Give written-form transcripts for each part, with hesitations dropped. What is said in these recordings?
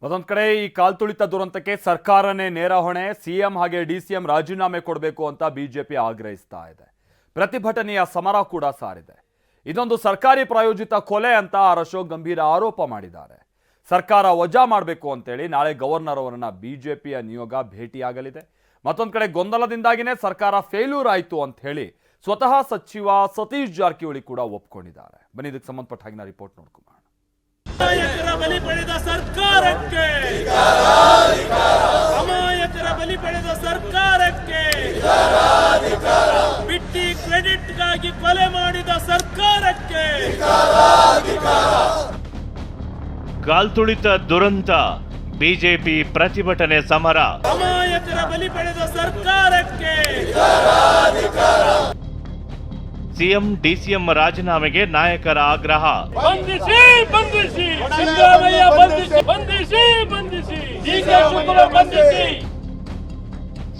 ಮತ್ತೊಂದು ಕಡೆ ಈ ಕಾಲ್ತುಳಿತ ದುರಂತಕ್ಕೆ ಸರ್ಕಾರನೇ ನೇರ ಹೊಣೆ. ಸಿಎಂ ಹಾಗೆ ಡಿಸಿಎಂ ರಾಜೀನಾಮೆ ಕೊಡಬೇಕು ಅಂತ ಬಿಜೆಪಿ ಆಗ್ರಹಿಸ್ತಾ ಇದೆ. ಪ್ರತಿಭಟನೆಯ ಸಮರ ಕೂಡ ಸಾರಿದೆ. ಇದೊಂದು ಸರ್ಕಾರಿ ಪ್ರಾಯೋಜಿತ ಕೊಲೆ ಅಂತ ಅಶೋಕ್ ಗಂಭೀರ ಆರೋಪ ಮಾಡಿದ್ದಾರೆ. ಸರ್ಕಾರ ವಜಾ ಮಾಡಬೇಕು ಅಂತೇಳಿ ನಾಳೆ ಗವರ್ನರ್ ಅವರನ್ನ ಬಿಜೆಪಿಯ ನಿಯೋಗ ಭೇಟಿಯಾಗಲಿದೆ. ಮತ್ತೊಂದು ಕಡೆ ಗೊಂದಲದಿಂದಾಗಿನೇ ಸರ್ಕಾರ ಫೇಲ್ಯೂರ್ ಆಯಿತು ಅಂತ ಹೇಳಿ ಸ್ವತಃ ಸಚಿವ ಸತೀಶ್ ಜಾರಕಿಹೊಳಿ ಕೂಡ ಒಪ್ಕೊಂಡಿದ್ದಾರೆ. ಬನ್ನಿ ಇದಕ್ಕೆ ಸಂಬಂಧಪಟ್ಟ ಹಾಗಿನ ರಿಪೋರ್ಟ್ ನೋಡ್ಕೊಂಡು ಅಮಾಯಕರ ಬಲಿ ಪಡೆದ ಸರ್ಕಾರಕ್ಕೆ ಅಮಾಯಕರ ಬಲಿ ಪಡೆದ ಸರ್ಕಾರಕ್ಕೆ ಬಿಟ್ಟಿ ಕ್ರೆಡಿಟ್ಗಾಗಿ ಕೊಲೆ ಮಾಡಿದ ಸರ್ಕಾರಕ್ಕೆ ಕಾಲ್ತುಳಿತ ದುರಂತ, ಬಿಜೆಪಿ ಪ್ರತಿಭಟನೆ ಸಮರ. ಅಮಾಯಕರ ಬಲಿ ಪಡೆದ ಸರ್ಕಾರಕ್ಕೆ ಸಿಎಂ ಡಿಸಿಎಂ ರಾಜೀನಾಮೆಗೆ ನಾಯಕರ ಆಗ್ರಹ. ಬಂಧಿಸಿ ಬಂಧಿಸಿ ಸಿದ್ದರಾಮಯ್ಯ ಬಂಧಿಸಿ ಬಂಧಿಸಿ ಬಂಧಿಸಿ ಡಿಕೆ ಶಿವಕುಮಾರ್ ಬಂಧಿಸಿ.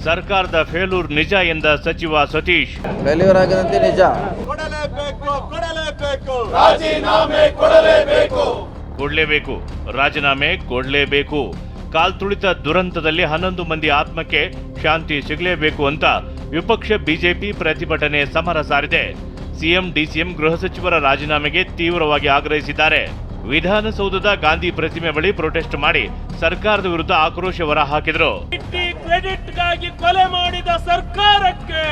ಸರ್ಕಾರದ ಫೇಲ್ಯೂರ್ ನಿಜ ಎಂದ ಸಚಿವ ಸತೀಶ್. ಫೇಲ್ಯೂರ್ ಆಗಿದಂತೆ ನಿಜ. ರಾಜೀನಾಮೆ ಕೊಡಲೇಬೇಕು. ಕೊಡಲೇಬೇಕು, ರಾಜೀನಾಮೆ ಕೊಡಲೇಬೇಕು. ಕಾಲ್ತುಳಿತ ದುರಂತದಲ್ಲಿ 11 ಮಂದಿ ಆತ್ಮಕ್ಕೆ ಶಾಂತಿ ಸಿಗಲೇಬೇಕು ಅಂತ ವಿಪಕ್ಷ ಬಿಜೆಪಿ ಪ್ರತಿಭಟನೆ ಸಮರ ಸಾರಿದೆ. ಸಿಎಂ ಡಿಸಿಎಂ ಗೃಹ ಸಚಿವರ ರಾಜೀನಾಮೆಗೆ ತೀವ್ರವಾಗಿ ಆಗ್ರಹಿಸಿದ್ದಾರೆ. ವಿಧಾನಸೌಧದ ಗಾಂಧಿ ಪ್ರತಿಮೆ ಬಳಿ ಪ್ರೊಟೆಸ್ಟ್ ಮಾಡಿ ಸರ್ಕಾರದ ವಿರುದ್ಧ ಆಕ್ರೋಶ ಹೊರಹಾಕಿದರು. ಬಿಟ್ಟಿ ಕ್ರೆಡಿಟ್ಗಾಗಿ ಕೊಲೆ ಮಾಡಿದ ಸರ್ಕಾರಕ್ಕೆ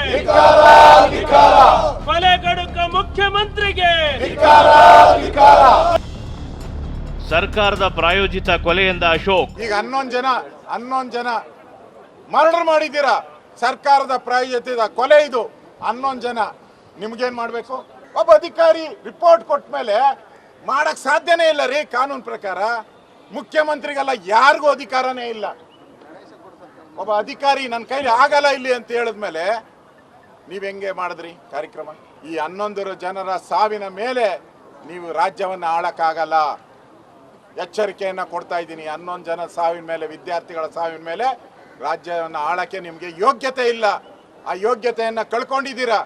ಕೊಲೆಗಡುಕ ಮುಖ್ಯಮಂತ್ರಿಗೆ ಸರ್ಕಾರದ ಪ್ರಾಯೋಜಿತ ಕೊಲೆ ಎಂದ ಅಶೋಕ್. ಈಗ 11 ಜನ ಮರ್ಡರ್ ಮಾಡಿದ್ದೀರಾ. ಸರ್ಕಾರದ ಪ್ರಾಯೋಜಿತ ಕೊಲೆ ಇದು. 11 ಜನ ನಿಮ್ಗೇನ್ ಮಾಡ್ಬೇಕು? ಒಬ್ಬ ಅಧಿಕಾರಿ ರಿಪೋರ್ಟ್ ಕೊಟ್ಟ ಮೇಲೆ ಮಾಡಕ್ ಸಾಧ್ಯನೇ ಇಲ್ಲ ರೀ. ಕಾನೂನು ಪ್ರಕಾರ ಮುಖ್ಯಮಂತ್ರಿಗೆಲ್ಲ ಯಾರಿಗೂ ಅಧಿಕಾರನೇ ಇಲ್ಲ. ಒಬ್ಬ ಅಧಿಕಾರಿ ನನ್ನ ಕೈಲಿ ಆಗಲ್ಲ ಇಲ್ಲಿ ಅಂತ ಹೇಳಿದ್ಮೇಲೆ ನೀವ್ ಹೆಂಗೆ ಮಾಡಿದ್ರಿ ಕಾರ್ಯಕ್ರಮ? ಈ 11 ಜನರ ಸಾವಿನ ಮೇಲೆ ನೀವು ರಾಜ್ಯವನ್ನ ಆಳಕ್ಕಾಗಲ್ಲ. ಎಚ್ಚರಿಕೆಯನ್ನ ಕೊಡ್ತಾ ಇದ್ದೀನಿ. 11 ಜನ ಸಾವಿನ ಮೇಲೆ, ವಿದ್ಯಾರ್ಥಿಗಳ ಸಾವಿನ ಮೇಲೆ ರಾಜ್ಯವನ್ನು ಆಳಕ್ಕೆ ನಿಮ್ಗೆ ಯೋಗ್ಯತೆ ಇಲ್ಲ. ಆ ಯೋಗ್ಯತೆಯನ್ನ ಕಳ್ಕೊಂಡಿದ್ದೀರಾ.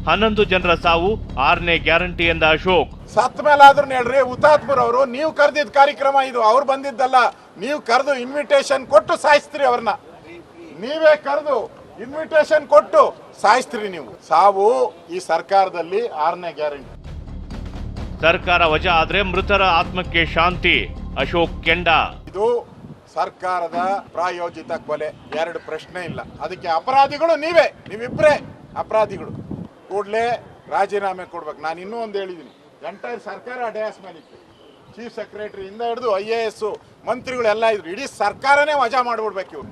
11 ಜನರ ಸಾವು 6ನೇ ಗ್ಯಾರಂಟಿ ಎಂದ ಅಶೋಕ್. ಸತ್ ಮೇಲಾದ್ರೂ ಹೇಳ್ರಿ, ಹುತಾತ್ಮರವರು ನೀವು ಕರೆದಿದ್ದ ಕಾರ್ಯಕ್ರಮ ಇದು. ಅವ್ರು ಬಂದಿದ್ದಲ್ಲ. ನೀವು ಕರೆದು ಇನ್ವಿಟೇಷನ್ ಕೊಟ್ಟು ಸಾಯಿಸ್ತೀರಿ ಅವ್ರನ್ನ. ನೀವೇ ಕರೆದು ಇನ್ವಿಟೇಷನ್ ಕೊಟ್ಟು ಸಾಯಿಸ್ತೀರಿ ನೀವು. ಸಾವು ಈ ಸರ್ಕಾರದಲ್ಲಿ 6ನೇ ಗ್ಯಾರಂಟಿ. ಸರ್ಕಾರ ವಜಾ ಆದ್ರೆ ಮೃತರ ಆತ್ಮಕ್ಕೆ ಶಾಂತಿ. ಅಶೋಕ್ ಕೆಂಡ. ಇದು ಸರ್ಕಾರದ ಪ್ರಾಯೋಜಿತ ಕೊಲೆ, 2 ಪ್ರಶ್ನೆ ಇಲ್ಲ. ಅದಕ್ಕೆ ಅಪರಾಧಿಗಳು ನೀವಿಬ್ರೇ ಅಪರಾಧಿಗಳು. ಕೂಡಲೇ ರಾಜೀನಾಮೆ ಕೊಡ್ಬೇಕು. ನಾನು ಇನ್ನೂ ಒಂದು ಹೇಳಿದ್ದೀನಿ, ಎಂಟೈರ್ ಸರ್ಕಾರ ಡಯಾಸ್ ಮೇಲೆ ಇತ್ತು. ಚೀಫ್ ಸೆಕ್ರೆಟರಿ ಇಂದ ಹಿಡಿದು IAS ಮಂತ್ರಿಗಳೆಲ್ಲ ಇದ್ರು. ಇಡೀ ಸರ್ಕಾರನೇ ವಜಾ ಮಾಡ್ಬಿಡ್ಬೇಕು. ಇವ್ರು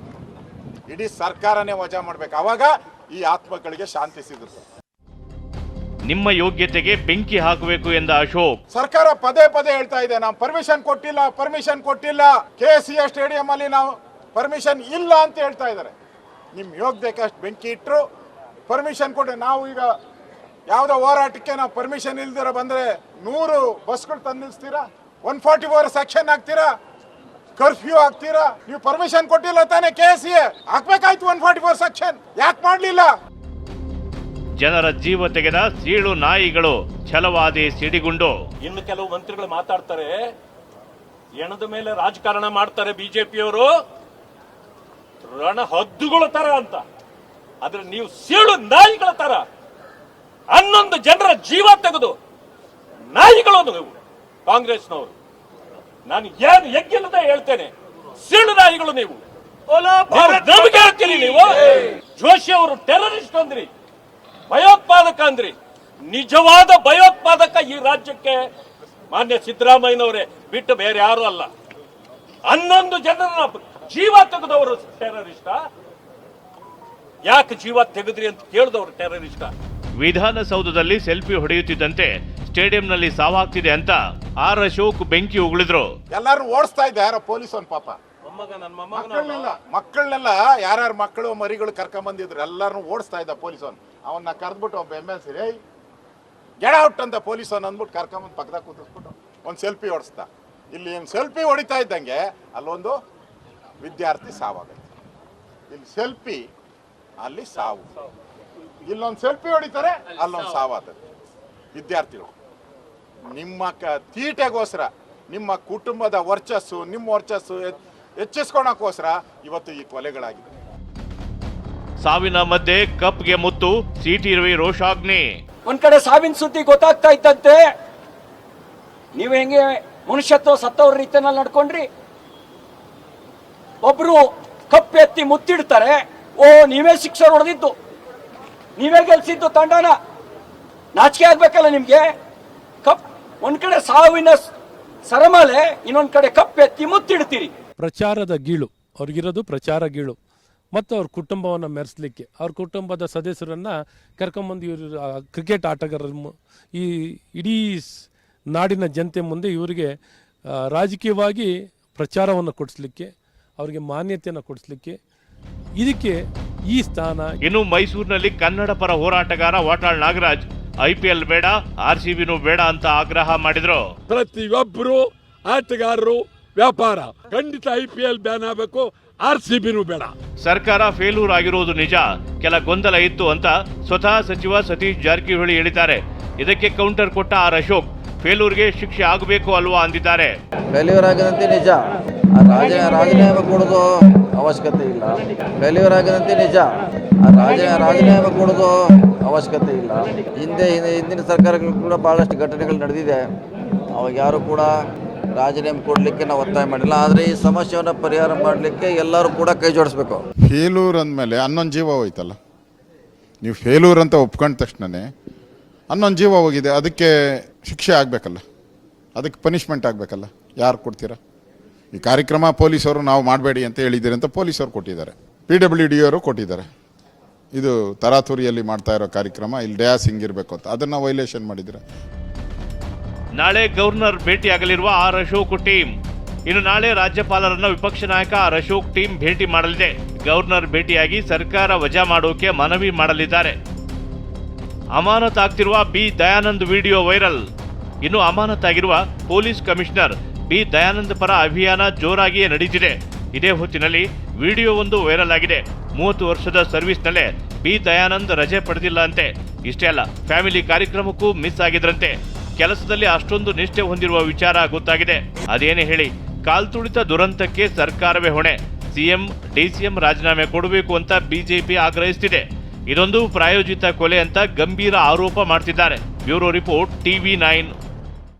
ಇಡೀ ಸರ್ಕಾರನೇ ವಜಾ ಮಾಡ್ಬೇಕು. ಅವಾಗ ಈ ಆತ್ಮಗಳಿಗೆ ಶಾಂತಿ ಸಿಗುತ್ತೆ. ನಿಮ್ಮ ಯೋಗ್ಯತೆಗೆ ಬೆಂಕಿ ಹಾಕಬೇಕು ಎಂದ ಅಶೋಕ್. ಸರ್ಕಾರ ಪದೇ ಹೇಳ್ತಾ ಇದೆ, ನಾವು ಪರ್ಮಿಷನ್ ಕೊಟ್ಟಿಲ್ಲ. KCA ಸ್ಟೇಡಿಯಂ ಅಲ್ಲಿ ನಾವು ಪರ್ಮಿಷನ್ ಇಲ್ಲ ಅಂತ ಹೇಳ್ತಾ ಇದ್ದಾರೆ. ನಿಮ್ ಯೋಗ್ಯತೆಗೆ ಅಷ್ಟು ಬೆಂಕಿ ಇಟ್ಟರು ಪರ್ಮಿಷನ್ ಕೊಟ್ಟು. ನಾವು ಈಗ ಯಾವುದೋ ಹೋರಾಟಕ್ಕೆ ನಾವು ಪರ್ಮಿಷನ್ ಇಲ್ದಿರ ಬಂದ್ರೆ 100 ಬಸ್ಗಳು ತಂದು ನಿಲ್ಲಿಸ್ತೀರಾ? 144 ಸೆಕ್ಷನ್ ಹಾಕ್ತೀರಾ? ಕರ್ಫ್ಯೂ ಹಾಕ್ತೀರಾ? ನೀವು ಪರ್ಮಿಷನ್ ಕೊಟ್ಟಿಲ್ಲ ತಾನೇ? KCA ಹಾಕ್ಬೇಕಾಯ್ತು 144 section. ಯಾಕೆ ಮಾಡ್ಲಿಲ್ಲ? ಜನರ ಜೀವ ತೆಗೆದ ಸೀಳು ನಾಯಿಗಳು ಛಲವಾದಿ ಸಿಡಿಗುಂಡು. ಇನ್ನು ಕೆಲವು ಮಂತ್ರಿಗಳು ಮಾತಾಡ್ತಾರೆ, ಎಣದ ಮೇಲೆ ರಾಜಕಾರಣ ಮಾಡ್ತಾರೆ ಬಿಜೆಪಿಯವರು, ರಣ ಹದ್ದುಗಳ ತರ ಅಂತ. ಆದ್ರೆ ನೀವು ಸೀಳು ನಾಯಿಗಳ ತರ 11 ಜನರ ಜೀವ ತೆಗೆದು ನಾಯಿಗಳು ನೀವು ಕಾಂಗ್ರೆಸ್ನವರು. ನಾನು ಏನು ಎಗ್ಗಿಲ್ಲದೆ ಹೇಳ್ತೇನೆ, ಸೀಳು ನಾಯಿಗಳು ನೀವು. ನಮಗೆ ಹೇಳ್ತೀರಿ ನೀವು. ಜೋಶಿ ಅವರು ಟೆರರಿಸ್ಟ್ ಅಂದ್ರಿ, ಭಯೋತ್ಪಾದಕ ಅಂದ್ರಿ. ನಿಜವಾದ ಭಯೋತ್ಪಾದಕ ಈ ರಾಜ್ಯಕ್ಕೆ ಮಾನ್ಯ ಸಿದ್ದರಾಮಯ್ಯನವರೇ ಬಿಟ್ಟು ಬೇರೆ ಯಾರು ಅಲ್ಲ. 11 ಜನರ ಜೀವ ತೆಗೆದವರು ಟೆರರಿಸ್ಟ? ಯಾಕೆ ಜೀವ ತೆಗೆದ್ರಿ ಅಂತ ಕೇಳಿದವರು ಟೆರರಿಸ್ಟ? ವಿಧಾನಸೌಧದಲ್ಲಿ ಸೆಲ್ಫಿ ಹೊಡೆಯುತ್ತಿದ್ದಂತೆ ಸ್ಟೇಡಿಯಂನಲ್ಲಿ ಸಾವಾಗ್ತಿದೆ ಅಂತ ಅಶೋಕ್ ಬೆಂಕಿ ಉಗುಳಿದ್ರು. ಎಲ್ಲಾರು ಓಡಿಸ್ತಾ ಇದ್ದ ಯಾರೋ ಪೊಲೀಸ್ ಒಂದು ಪಾಪ. ಮಕ್ಕಳನ್ನೆಲ್ಲ ಯಾರ್ಯಾರ ಮಕ್ಕಳು ಮರಿಗಳು ಕರ್ಕೊಂಡ್ ಬಂದಿದ್ರು ಎಲ್ಲಾರು ಓಡಿಸ್ತಾ ಇದ್ದ ಪೊಲೀಸನ್. ಅವನ್ನ ಕರೆದ್ಬಿಟ್ಟು ಒಬ್ಬ MLC ಗೆಟ್ ಔಟ್ ಅಂತ ಪೊಲೀಸನ್ ಅಂದ್ಬಿಟ್ಟು ಕರ್ಕೊಂಬಂದು ಪಕ್ಕದಾಗ ಕೂತಿಸ್ಬಿಟ್ಟು ಒಂದು ಸೆಲ್ಫಿ ಹೊಡಿಸ್ತಾ. ಇಲ್ಲಿ ಸೆಲ್ಫಿ ಹೊಡಿತಾ ಇದ್ದಂಗೆ ಅಲ್ಲೊಂದು ವಿದ್ಯಾರ್ಥಿ ಸಾವಾಗೈತೆ. ಇಲ್ಲಿ ಸೆಲ್ಫಿ, ಅಲ್ಲಿ ಸಾವು. ಇಲ್ಲೊಂದು ಸೆಲ್ಫಿ ಹೊಡಿತಾರೆ, ಅಲ್ಲೊಂದು ಸಾವಾಗ್ತದೆ ವಿದ್ಯಾರ್ಥಿಗಳು. ನಿಮ್ಮ ತೀಟೆಗೋಸ್ಕರ ನಿಮ್ಮ ಕುಟುಂಬದ ವರ್ಚಸ್ಸು, ನಿಮ್ಮ ವರ್ಚಸ್ಸು ಹೆಚ್ಚಿಸ್ಕೊಳಕ್ಕೋಸ್ಕರ ಇವತ್ತು ಈ ಕೊಲೆಗಳಾಗಿದೆ. ಸಾವಿನ ಮಧ್ಯೆ ಕಪ್ಗೆ ಮುತ್ತು, ಸಿಟಿ ರವಿ ರೋಷಾಗ್ನಿ. ಒಂದ್ ಕಡೆ ಸಾವಿನ ಸುದ್ದಿ ಗೊತ್ತಾಗ್ತಾ ಇದ್ದಂತೆ ನೀವು ಹೆಂಗೆ ಮನುಷ್ಯತ್ವ ಸತ್ತವ್ರ ರೀತಿಯಲ್ಲಿ ನಡ್ಕೊಂಡ್ರಿ. ಒಬ್ರು ಕಪ್ ಎತ್ತಿ ಮುತ್ತಿಡ್ತಾರೆ, ಓ ನೀವೇ ಶಿಕ್ಷೆ ಹೊಡೆದಿದ್ದು, ನೀವೇ ಗೆಲ್ಸಿದ್ದು ತಂಡನ, ನಾಚಿಕೆ ಆಗ್ಬೇಕಲ್ಲ ನಿಮ್ಗೆ. ಕಪ್ ಒಂದ್ ಕಡೆ ಸಾವಿನ ಸರಮಾಲೆ, ಇನ್ನೊಂದ್ ಕಡೆ ಕಪ್ ಎತ್ತಿ ಮುತ್ತಿಡ್ತೀರಿ. ಪ್ರಚಾರದ ಗೀಳು ಅವ್ರಿಗಿರೋದು, ಪ್ರಚಾರ ಗೀಳು ಮತ್ತು ಅವ್ರ ಕುಟುಂಬವನ್ನು ಮೆರೆಸಲಿಕ್ಕೆ, ಅವ್ರ ಕುಟುಂಬದ ಸದಸ್ಯರನ್ನು ಕರ್ಕೊಂಬಂದು ಇವರು ಕ್ರಿಕೆಟ್ ಆಟಗಾರರ ಈ ಇಡೀ ನಾಡಿನ ಜನತೆ ಮುಂದೆ ಇವರಿಗೆ ರಾಜಕೀಯವಾಗಿ ಪ್ರಚಾರವನ್ನು ಕೊಡಿಸ್ಲಿಕ್ಕೆ, ಅವರಿಗೆ ಮಾನ್ಯತೆಯನ್ನು ಕೊಡಿಸ್ಲಿಕ್ಕೆ, ಇದಕ್ಕೆ ಈ ಸ್ಥಾನ. ಇನ್ನು ಮೈಸೂರಿನಲ್ಲಿ ಕನ್ನಡ ಪರ ಹೋರಾಟಗಾರ ವಾಟಾಳ್ ನಾಗರಾಜ್ IPL ಬೇಡ, RCBನೂ ಬೇಡ ಅಂತ ಆಗ್ರಹ ಮಾಡಿದ್ರು. ಪ್ರತಿಯೊಬ್ಬರು ಆಟಗಾರರು ವ್ಯಾಪಾರ ಖಂಡಿತ IPL ಬ್ಯಾನ್ ಆಗಬೇಕು, RCBನೂ ಬೇಡ. ಸರ್ಕಾರ ಫೇಲ್ಯೂರ್ ಆಗಿರುವುದು ನಿಜ, ಕೆಲ ಗೊಂದಲ ಇತ್ತು ಅಂತ ಸ್ವತಃ ಸಚಿವ ಸತೀಶ್ ಜಾರಕಿಹೊಳಿ ಹೇಳಿದ್ದಾರೆ. ಇದಕ್ಕೆ ಕೌಂಟರ್ ಕೊಟ್ಟ ಅಶೋಕ್, ಫೇಲ್ಯೂರ್ಗೆ ಶಿಕ್ಷೆ ಆಗಬೇಕು ಅಲ್ವಾ ಅಂದಿದ್ದಾರೆ. ಫೇಲ್ಯೂರ್ ಆಗಿದಂತೆ ನಿಜ, ರಾಜೀನಾಮೆ ಕೊಡೋದು ಅವಶ್ಯಕತೆ ಇಲ್ಲ. ಫೇಲ್ಯೂರ್ ಆಗಿದಂತೆ ನಿಜ, ರಾಜೀನಾಮೆ ಕೊಡೋದು ಅವಶ್ಯಕತೆ ಇಲ್ಲ. ಹಿಂದಿನ ಸರ್ಕಾರಗಳು ಕೂಡ ಭಾಳಷ್ಟು ಘಟನೆಗಳು ನಡೆದಿದೆ, ಅವಾಗ ಯಾರು ಕೂಡ ರಾಜೀನಾಮೆ ಕೊಡಲಿಕ್ಕೆ ನಾವು ಒತ್ತಾಯ ಮಾಡಿಲ್ಲ. ಆದರೆ ಈ ಸಮಸ್ಯೆಯನ್ನು ಪರಿಹಾರ ಮಾಡಲಿಕ್ಕೆ ಎಲ್ಲರೂ ಕೂಡ ಕೈ ಜೋಡಿಸ್ಬೇಕು. ಫೇಲ್ಯೂರ್ ಅಂದಮೇಲೆ 11 ಜೀವ ಹೋಯ್ತಲ್ಲ. ನೀವು ಫೇಲ್ಯೂರ್ ಅಂತ ಒಪ್ಕೊಂಡ ತಕ್ಷಣನೇ 11 ಜೀವ ಹೋಗಿದೆ, ಅದಕ್ಕೆ ಶಿಕ್ಷೆ ಆಗಬೇಕಲ್ಲ, ಅದಕ್ಕೆ ಪನಿಷ್ಮೆಂಟ್ ಆಗಬೇಕಲ್ಲ. ಯಾರು ಕೊಡ್ತೀರಾ? ಈ ಕಾರ್ಯಕ್ರಮ ಪೊಲೀಸವರು ನಾವು ಮಾಡಬೇಡಿ ಅಂತ ಹೇಳಿದ್ದೀರಿ ಅಂತ ಪೊಲೀಸರು ಕೊಟ್ಟಿದ್ದಾರೆ, PWD ಅವರು ಕೊಟ್ಟಿದ್ದಾರೆ. ಇದು ತರಾತುರಿಯಲ್ಲಿ ಮಾಡ್ತಾ ಇರೋ ಕಾರ್ಯಕ್ರಮ, ಇಲ್ಲಿ ಡ್ಯಾಸ್ ಹಿಂಗಿರಬೇಕು ಅಂತ, ಅದನ್ನು ವೈಲೇಷನ್ ಮಾಡಿದ್ದೀರಾ. ನಾಳೆ ಗವರ್ನರ್ ಭೇಟಿಯಾಗಲಿರುವ ಅಶೋಕ್ ಟೀಮ್. ಇನ್ನು ನಾಳೆ ರಾಜ್ಯಪಾಲರನ್ನ ವಿಪಕ್ಷ ನಾಯಕ ಅಶೋಕ್ ಟೀಮ್ ಭೇಟಿ ಮಾಡಲಿದೆ. ಗವರ್ನರ್ ಭೇಟಿಯಾಗಿ ಸರ್ಕಾರ ವಜಾ ಮಾಡೋಕೆ ಮನವಿ ಮಾಡಲಿದ್ದಾರೆ. ಅಮಾನತಾಗ್ತಿರುವ ಬಿ ದಯಾನಂದ್ ವಿಡಿಯೋ ವೈರಲ್. ಇನ್ನು ಅಮಾನತಾಗಿರುವ ಪೊಲೀಸ್ ಕಮಿಷನರ್ ಬಿ ದಯಾನಂದ್ ಪರ ಅಭಿಯಾನ ಜೋರಾಗಿಯೇ ನಡೀತಿದೆ. ಇದೇ ಹೊತ್ತಿನಲ್ಲಿ ವಿಡಿಯೋ ಒಂದು ವೈರಲ್ ಆಗಿದೆ. 30 ವರ್ಷದ ಸರ್ವಿಸ್ನಲ್ಲೇ ಬಿ ದಯಾನಂದ್ ರಜೆ ಪಡೆದಿಲ್ಲ ಅಂತೆ. ಇಷ್ಟೇ ಅಲ್ಲ, ಫ್ಯಾಮಿಲಿ ಕಾರ್ಯಕ್ರಮಕ್ಕೂ ಮಿಸ್ ಆಗಿದ್ರಂತೆ. ಕೆಲಸದಲ್ಲಿ ಅಷ್ಟೊಂದು ನಿಷ್ಠೆ ಹೊಂದಿರುವ ವಿಚಾರ ಗೊತ್ತಾಗಿದೆ. ಅದೇನೇ ಹೇಳಿ, ಕಾಲ್ತುಳಿತ ದುರಂತಕ್ಕೆ ಸರ್ಕಾರವೇ ಹೊಣೆ. ಸಿಎಂ, DCM ರಾಜೀನಾಮೆ ಕೊಡಬೇಕು ಅಂತ ಬಿಜೆಪಿ ಆಗ್ರಹಿಸುತ್ತಿದೆ. ಇದೊಂದು ಪ್ರಾಯೋಜಿತ ಕೊಲೆ ಅಂತ ಗಂಭೀರ ಆರೋಪ ಮಾಡ್ತಿದ್ದಾರೆ. Bureau report, TV9.